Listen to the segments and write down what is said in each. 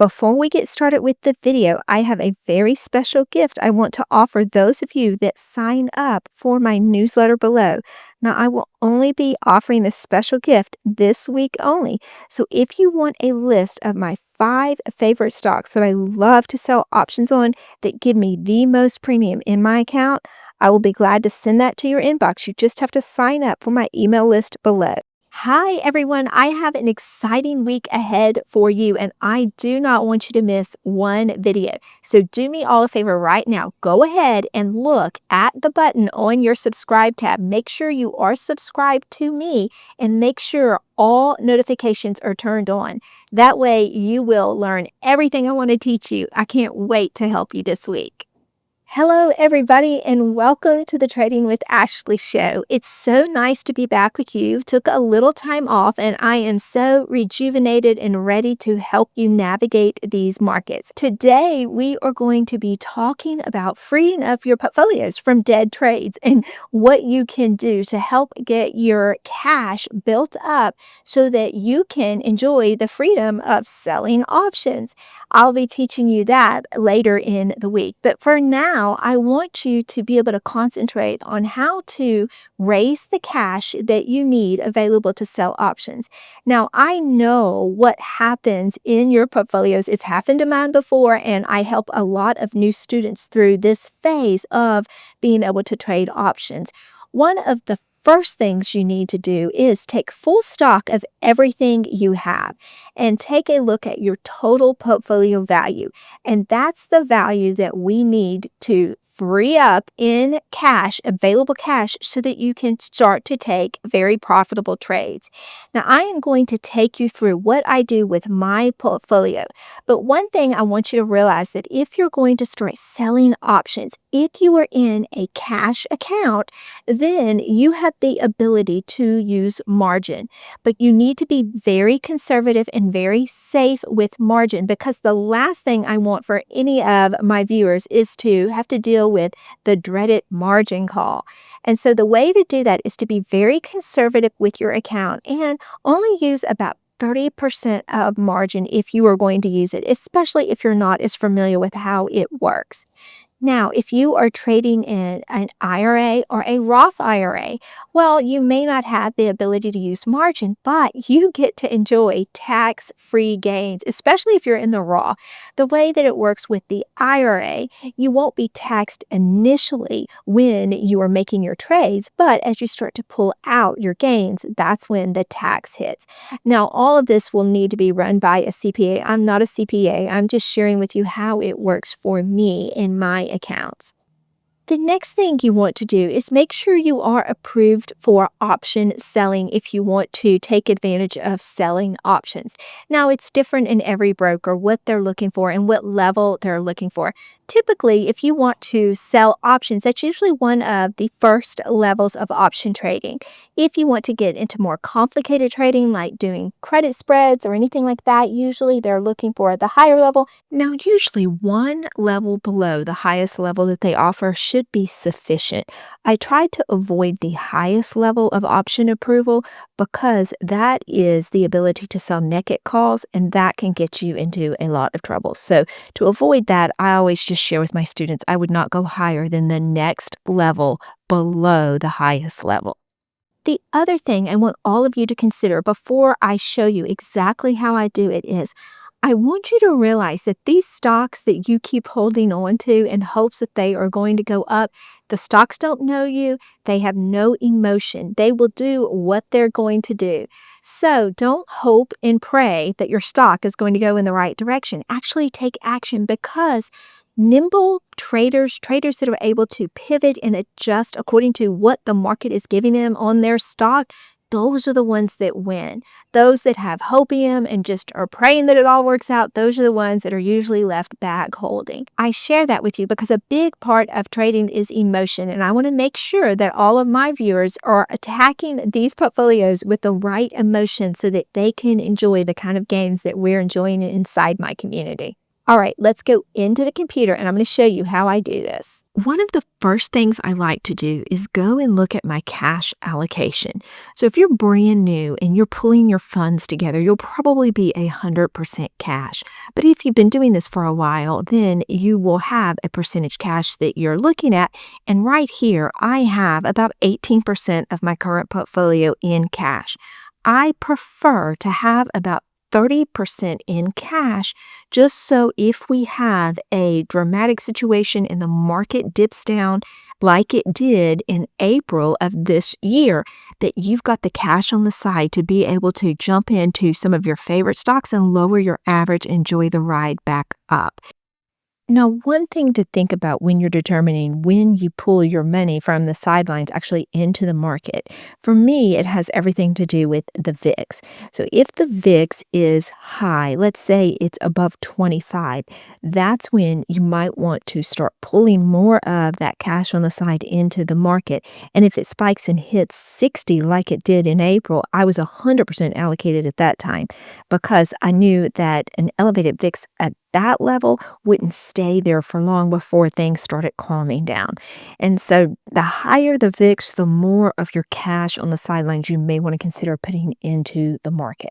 Before we get started with the video, I have a very special gift I want to offer those of you that sign up for my newsletter below. Now, I will only be offering this special gift this week only. So if you want a list of my 5 favorite stocks that I love to sell options on that give me the most premium in my account, I will be glad to send that to your inbox. You just have to sign up for my email list below. Hi, everyone. I have an exciting week ahead for you, and I do not want you to miss one video. So do me all a favor right now. Go ahead and look at the button on your subscribe tab. Make sure you are subscribed to me and make sure all notifications are turned on. That way you will learn everything I want to teach you. I can't wait to help you this week. Hello, everybody, and welcome to the Trading with Ashley show. It's so nice to be back with you. Took a little time off, and I am so rejuvenated and ready to help you navigate these markets. Today, we are going to be talking about freeing up your portfolios from dead trades and what you can do to help get your cash built up so that you can enjoy the freedom of selling options. I'll be teaching you that later in the week. But for now, I want you to be able to concentrate on how to raise the cash that you need available to sell options. Now, I know what happens in your portfolios. It's happened to mine before, and I help a lot of new students through this phase of being able to trade options. One of the first things you need to do is take full stock of everything you have and take a look at your total portfolio value. And that's the value that we need to free up in cash, available cash, so that you can start to take very profitable trades. Now, I am going to take you through what I do with my portfolio. But one thing I want you to realize that if you're going to start selling options, if you are in a cash account, then you have the ability to use margin. But you need to be very conservative and very safe with margin, because the last thing I want for any of my viewers is to have to deal with the dreaded margin call. And so the way to do that is to be very conservative with your account and only use about 30% of margin if you are going to use it, especially if you're not as familiar with how it works. Now, if you are trading in an IRA or a Roth IRA, well, you may not have the ability to use margin, but you get to enjoy tax-free gains, especially if you're in the Roth. The way that it works with the IRA, you won't be taxed initially when you are making your trades, but as you start to pull out your gains, that's when the tax hits. Now, all of this will need to be run by a CPA. I'm not a CPA. I'm just sharing with you how it works for me in my accounts. The next thing you want to do is make sure you are approved for option selling if you want to take advantage of selling options. Now, it's different in every broker, what they're looking for and what level they're looking for. Typically, if you want to sell options, that's usually one of the first levels of option trading. If you want to get into more complicated trading, like doing credit spreads or anything like that, usually they're looking for the higher level. Now, usually one level below the highest level that they offer should be sufficient. I try to avoid the highest level of option approval because that is the ability to sell naked calls, and that can get you into a lot of trouble. So to avoid that, I always just share with my students I would not go higher than the next level below the highest level. The other thing I want all of you to consider before I show you exactly how I do it is I want you to realize that these stocks that you keep holding on to in hopes that they are going to go up, the stocks don't know you. They have no emotion. They will do what they're going to do. So don't hope and pray that your stock is going to go in the right direction. Actually take action, because nimble traders that are able to pivot and adjust according to what the market is giving them on their stock, those are the ones that win. Those that have hopium and just are praying that it all works out, those are the ones that are usually left back holding. I share that with you because a big part of trading is emotion, and I want to make sure that all of my viewers are attacking these portfolios with the right emotion so that they can enjoy the kind of gains that we're enjoying inside my community. All right, let's go into the computer and I'm going to show you how I do this. One of the first things I like to do is go and look at my cash allocation. So if you're brand new and you're pulling your funds together, you'll probably be 100% cash. But if you've been doing this for a while, then you will have a percentage cash that you're looking at. And right here, I have about 18% of my current portfolio in cash. I prefer to have about 30% in cash, just so if we have a dramatic situation and the market dips down like it did in April of this year, that you've got the cash on the side to be able to jump into some of your favorite stocks and lower your average, enjoy the ride back up. Now, one thing to think about when you're determining when you pull your money from the sidelines actually into the market, for me, it has everything to do with the VIX. So if the VIX is high, let's say it's above 25, that's when you might want to start pulling more of that cash on the side into the market. And if it spikes and hits 60 like it did in April, I was 100% allocated at that time because I knew that an elevated VIX at that level wouldn't stay there for long before things started calming down. And so the higher the VIX, the more of your cash on the sidelines you may want to consider putting into the market.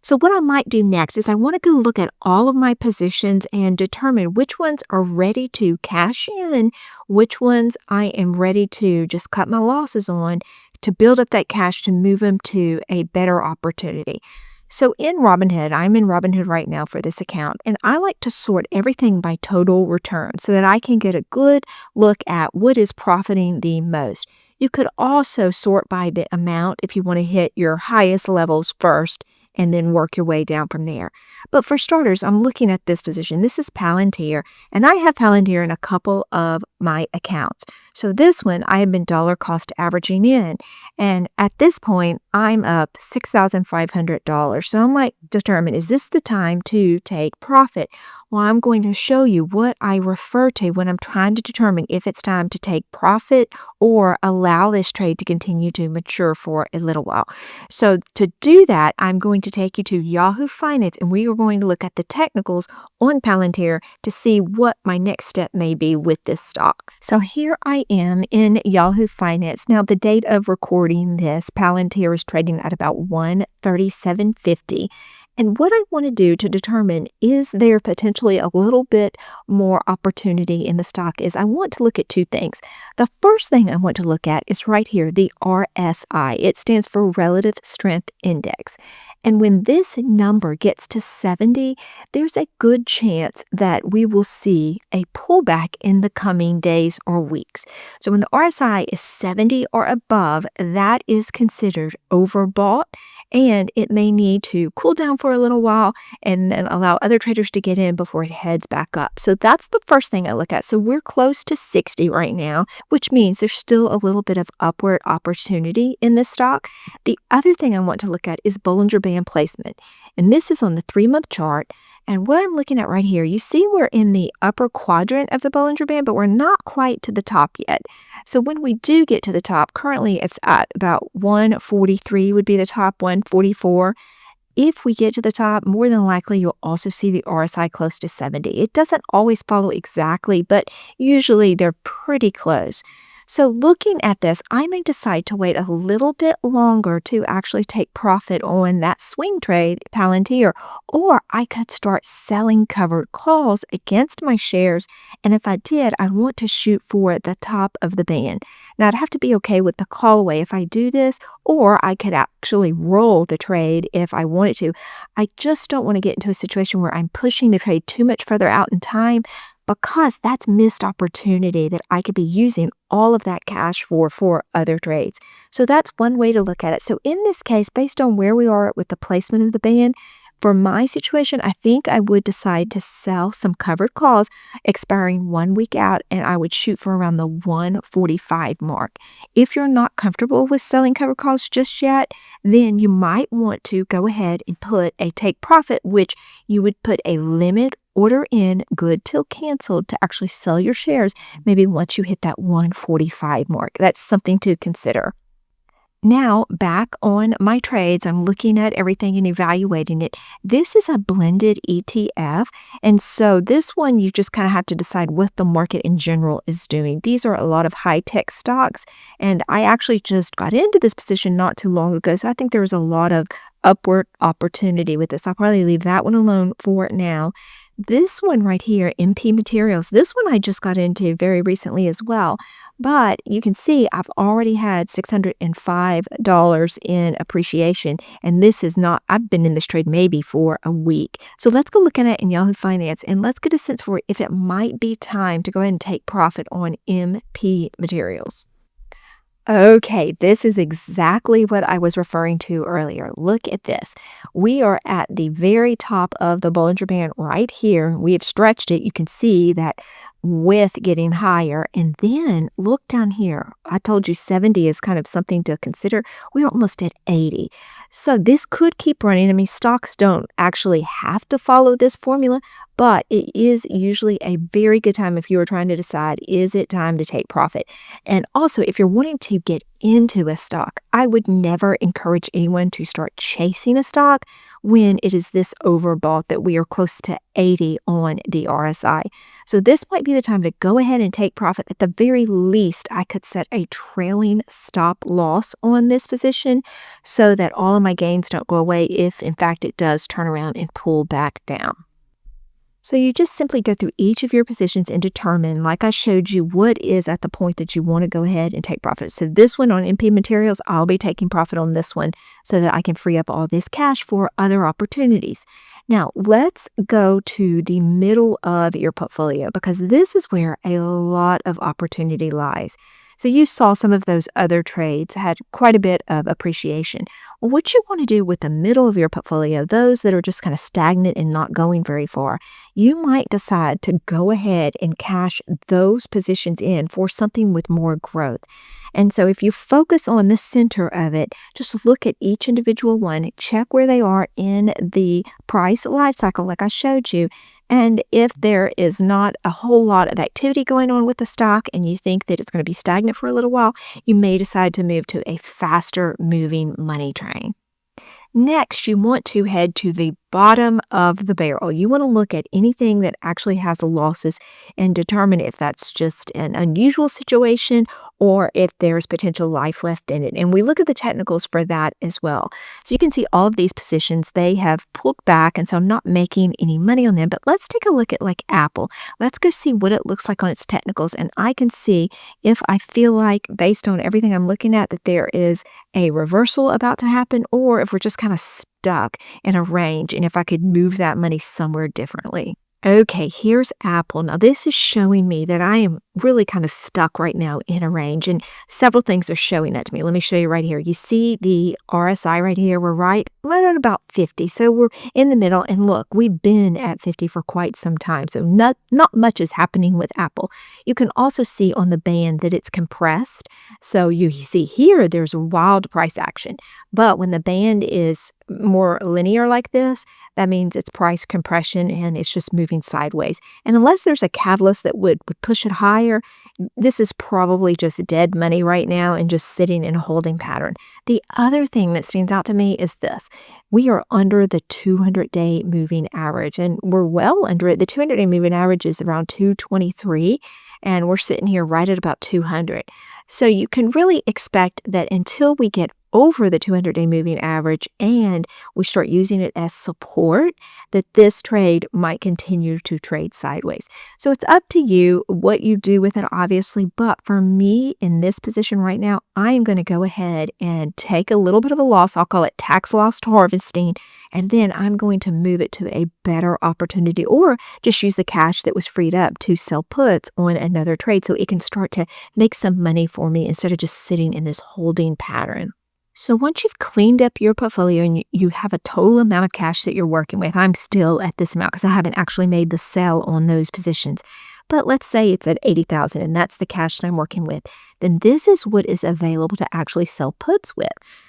So what I might do next is I want to go look at all of my positions and determine which ones are ready to cash in, which ones I am ready to just cut my losses on to build up that cash to move them to a better opportunity. So in Robinhood, I'm in Robinhood right now for this account, and I like to sort everything by total return so that I can get a good look at what is profiting the most. You could also sort by the amount if you want to hit your highest levels first and then work your way down from there. But for starters, I'm looking at this position. This is Palantir, and I have Palantir in a couple of my accounts. So this one, I have been dollar cost averaging in. And at this point, I'm up $6,500. So I might determine, is this the time to take profit? Well, I'm going to show you what I refer to when I'm trying to determine if it's time to take profit or allow this trade to continue to mature for a little while. So to do that, I'm going to take you to Yahoo Finance, and we are going to look at the technicals on Palantir to see what my next step may be with this stock. So here I am in Yahoo Finance. Now, the date of recording this, Palantir is trading at about 137.50. And what I want to do to determine is there potentially a little bit more opportunity in the stock is I want to look at two things. The first thing I want to look at is right here, the RSI. It stands for Relative Strength Index. And when this number gets to 70, there's a good chance that we will see a pullback in the coming days or weeks. So when the RSI is 70 or above, that is considered overbought, and it may need to cool down for a little while and then allow other traders to get in before it heads back up. So that's the first thing I look at. So we're close to 60 right now, which means there's still a little bit of upward opportunity in this stock. The other thing I want to look at is Bollinger Band placement. And this is on the 3-month chart. And what I'm looking at right here, you see we're in the upper quadrant of the Bollinger Band, but we're not quite to the top yet. So when we do get to the top, currently it's at about 143 would be the top, 144. If we get to the top, more than likely you'll also see the RSI close to 70. It doesn't always follow exactly, but usually they're pretty close. So looking at this, I may decide to wait a little bit longer to actually take profit on that swing trade, Palantir, or I could start selling covered calls against my shares. And if I did, I want to shoot for the top of the band. Now, I'd have to be okay with the call away if I do this, or I could actually roll the trade if I wanted to. I just don't want to get into a situation where I'm pushing the trade too much further out in time, because that's missed opportunity that I could be using all of that cash for other trades. So that's one way to look at it. So in this case, based on where we are with the placement of the band, for my situation, I think I would decide to sell some covered calls expiring 1 week out, and I would shoot for around the 145 mark. If you're not comfortable with selling covered calls just yet, then you might want to go ahead and put a take profit, which you would put a limit order in good till canceled to actually sell your shares maybe once you hit that 145 mark. That's something to consider. Now, back on my trades, I'm looking at everything and evaluating it. This is a blended ETF. And so this one, you just kind of have to decide what the market in general is doing. These are a lot of high tech stocks. And I actually just got into this position not too long ago. So I think there was a lot of upward opportunity with this. I'll probably leave that one alone for now. This one right here, MP Materials, this one I just got into very recently as well. But you can see I've already had $605 in appreciation, and this is not, I've been in this trade maybe for a week. So let's go look at it in Yahoo Finance and let's get a sense for if it might be time to go ahead and take profit on MP Materials. Okay, this is exactly what I was referring to earlier. Look at this. We are at the very top of the Bollinger Band right here. We have stretched it. You can see that with getting higher. And then look down here. I told you 70 is kind of something to consider. We're almost at 80. So this could keep running. I mean, stocks don't actually have to follow this formula, but it is usually a very good time if you are trying to decide, is it time to take profit? And also, if you're wanting to get into a stock, I would never encourage anyone to start chasing a stock when it is this overbought that we are close to 80 on the RSI. So this might be the time to go ahead and take profit. At the very least, I could set a trailing stop loss on this position so that all of my gains don't go away if, in fact, it does turn around and pull back down. So you just simply go through each of your positions and determine, like I showed you, what is at the point that you want to go ahead and take profit. So this one on MP Materials, I'll be taking profit on this one so that I can free up all this cash for other opportunities. Now, let's go to the middle of your portfolio because this is where a lot of opportunity lies. So you saw some of those other trades had quite a bit of appreciation. Well, what you want to do with the middle of your portfolio, those that are just kind of stagnant and not going very far, you might decide to go ahead and cash those positions in for something with more growth. And so if you focus on the center of it, just look at each individual one, check where they are in the price life cycle like I showed you. And if there is not a whole lot of activity going on with the stock and you think that it's going to be stagnant for a little while, you may decide to move to a faster moving money train. Next, you want to head to the bottom of the barrel. You want to look at anything that actually has losses and determine if that's just an unusual situation or if there's potential life left in it. And we look at the technicals for that as well. So you can see all of these positions, they have pulled back, and so I'm not making any money on them. But let's take a look at like Apple. Let's go see what it looks like on its technicals, and I can see if I feel like, based on everything I'm looking at, that there is a reversal about to happen, or if we're just kind of stuck in a range and if I could move that money somewhere differently. Okay, here's Apple. Now, this is showing me that I am really kind of stuck right now in a range, and several things are showing that to me. Let me show you right here. You see the RSI right here? We're right at about 50. So we're in the middle, and look, we've been at 50 for quite some time. So not much is happening with Apple. You can also see on the band that it's compressed. So you see here, there's wild price action. But when the band is more linear like this, that means it's price compression and it's just moving sideways. And unless there's a catalyst that would push it higher, this is probably just dead money right now and just sitting in a holding pattern. The other thing that stands out to me is this. We are under the 200-day moving average, and we're well under it. The 200-day moving average is around 223, and we're sitting here right at about 200. So you can really expect that until we get over the 200-day moving average and we start using it as support, that this trade might continue to trade sideways. So it's up to you what you do with it, obviously. But for me in this position right now, I am going to go ahead and take a little bit of a loss. I'll call it tax loss harvesting. And then I'm going to move it to a better opportunity, or just use the cash that was freed up to sell puts on another trade so it can start to make some money for me instead of just sitting in this holding pattern. So once you've cleaned up your portfolio and you have a total amount of cash that you're working with, I'm still at this amount because I haven't actually made the sell on those positions. But let's say it's at $80,000 and that's the cash that I'm working with. then this is what is available to actually sell puts with.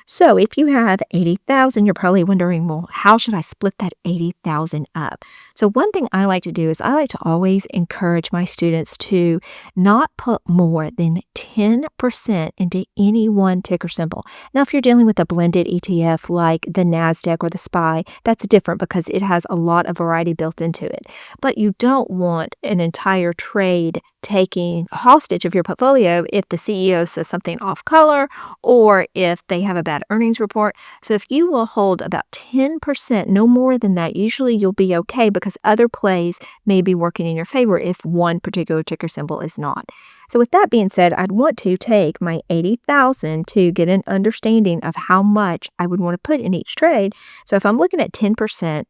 So if you have 80,000, you're probably wondering, well, how should I split that 80,000 up? So one thing I like to do is I like to always encourage my students to not put more than 10% into any one ticker symbol. Now, if you're dealing with a blended ETF like the NASDAQ or the SPY, that's different because it has a lot of variety built into it. But you don't want an entire trade taking hostage of your portfolio if the CEO says something off color or if they have a bad earnings report. So if you will hold about 10%, no more than that, usually you'll be okay because other plays may be working in your favor if one particular ticker symbol is not. So with that being said, I'd want to take my 80,000 to get an understanding of how much I would want to put in each trade. So if I'm looking at 10%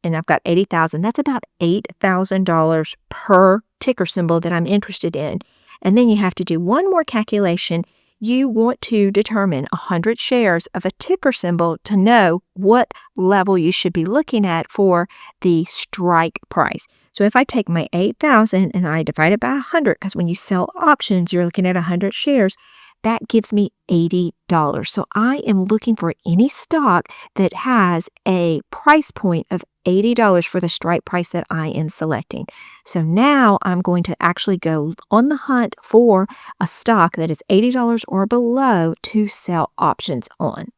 and I've got 80,000, that's about $8,000 per ticker symbol that I'm interested in. And then you have to do one more calculation. You want to determine 100 shares of a ticker symbol to know what level you should be looking at for the strike price. So if I take my 8,000 and I divide it by 100, because when you sell options, you're looking at 100 shares, that gives me $80. So I am looking for any stock that has a price point of $80 for the strike price that I am selecting. So now I'm going to actually go on the hunt for a stock that is $80 or below to sell options on.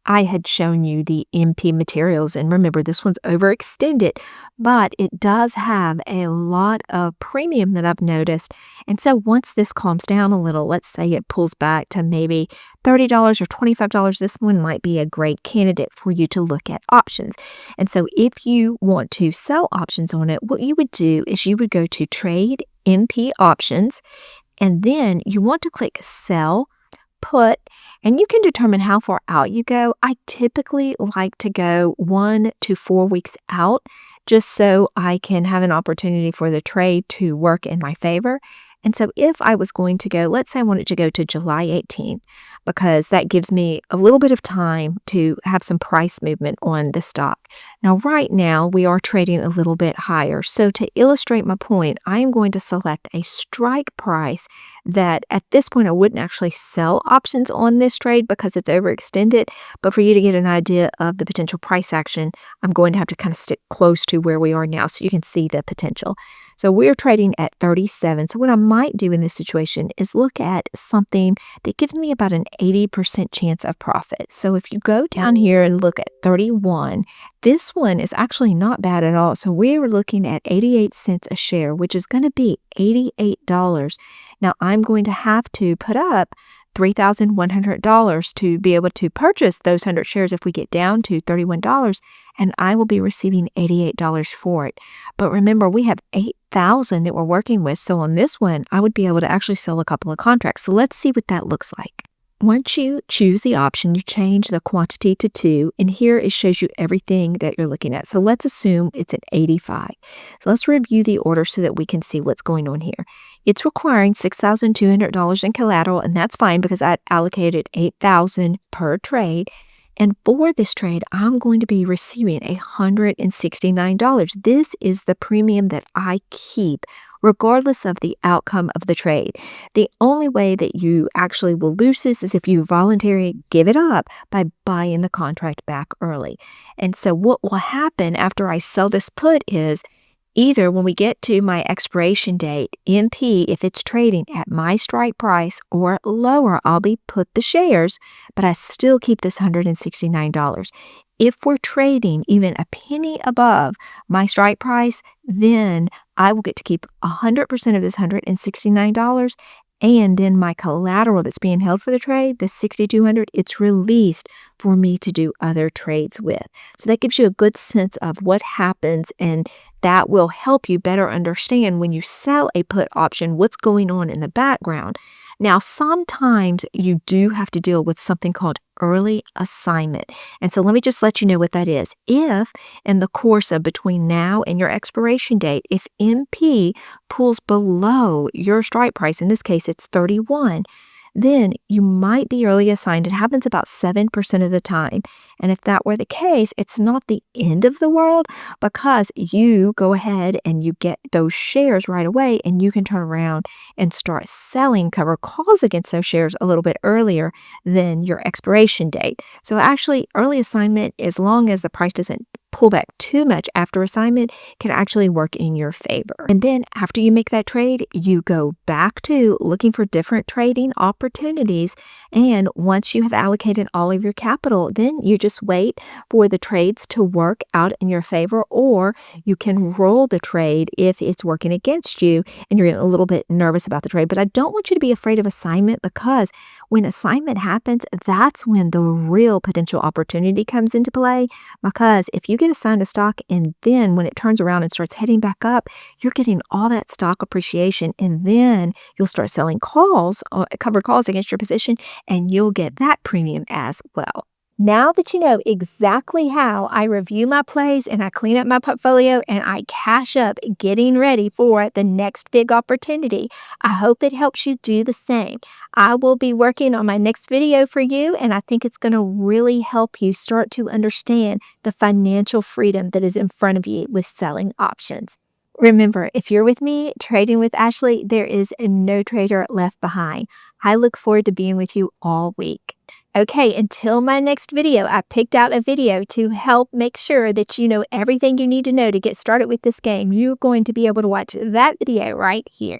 I had shown you the MP materials, and remember, this one's overextended, but it does have a lot of premium that I've noticed. And so once this calms down a little, let's say it pulls back to maybe $30 or $25, this one might be a great candidate for you to look at options. And so if you want to sell options on it, what you would do is you would go to Trade MP Options, and then you want to click Sell Put, and you can determine how far out you go. I typically like to go 1 to 4 weeks out just so I can have an opportunity for the trade to work in my favor. And so if I was going to go, let's say I wanted to go to July 18th, because that gives me a little bit of time to have some price movement on the stock. Now, right now, we are trading a little bit higher. So to illustrate my point, I am going to select a strike price that at this point, I wouldn't actually sell options on this trade because it's overextended. But for you to get an idea of the potential price action, I'm going to have to kind of stick close to where we are now so you can see the potential. So we're trading at 37. So what I might do in this situation is look at something that gives me about an 80% chance of profit. So if you go down here and look at 31, this one is actually not bad at all. So we're looking at 88 cents a share, which is going to be $88. Now I'm going to have to put up $3,100 to be able to purchase those 100 shares if we get down to $31, and I will be receiving $88 for it. But remember, we have 8,000 that we're working with, so on this one, I would be able to actually sell a couple of contracts. So let's see what that looks like. Once you choose the option, you change the quantity to 2, and here it shows you everything that you're looking at. So let's assume it's at 85. So let's review the order so that we can see what's going on here. It's requiring $6,200 in collateral, and that's fine because I allocated $8,000 per trade. And for this trade, I'm going to be receiving $169. This is the premium that I keep regardless of the outcome of the trade. The only way that you actually will lose this is if you voluntarily give it up by buying the contract back early. And so what will happen after I sell this put is either when we get to my expiration date, MP, if it's trading at my strike price or lower, I'll be put the shares, but I still keep this $169. If we're trading even a penny above my strike price, then I will get to keep 100% of this $169, and then my collateral that's being held for the trade, the $6,200, it's released for me to do other trades with. So that gives you a good sense of what happens, and that will help you better understand when you sell a put option, what's going on in the background. Now, sometimes you do have to deal with something called early assignment. And so let me just let you know what that is. If in the course of between now and your expiration date, if MP pulls below your strike price, in this case it's 31, then you might be early assigned. It happens about 7% of the time. And if that were the case, it's not the end of the world because you go ahead and you get those shares right away and you can turn around and start selling covered calls against those shares a little bit earlier than your expiration date. So actually, early assignment, as long as the price doesn't pull back too much after assignment, can actually work in your favor. And then after you make that trade, you go back to looking for different trading opportunities. And once you have allocated all of your capital, then you just wait for the trades to work out in your favor, or you can roll the trade if it's working against you and you're getting a little bit nervous about the trade. But I don't want you to be afraid of assignment, because when assignment happens, that's when the real potential opportunity comes into play. Because if you get assigned a stock and then when it turns around and starts heading back up, you're getting all that stock appreciation, and then you'll start selling calls, covered calls against your position, and you'll get that premium as well. Now that you know exactly how I review my plays and I clean up my portfolio and I cash up getting ready for the next big opportunity, I hope it helps you do the same. I will be working on my next video for you, and I think it's going to really help you start to understand the financial freedom that is in front of you with selling options. Remember, if you're with me, Trading with Ashley, there is no trader left behind. I look forward to being with you all week. Okay, until my next video, I picked out a video to help make sure that you know everything you need to know to get started with this game. You're going to be able to watch that video right here.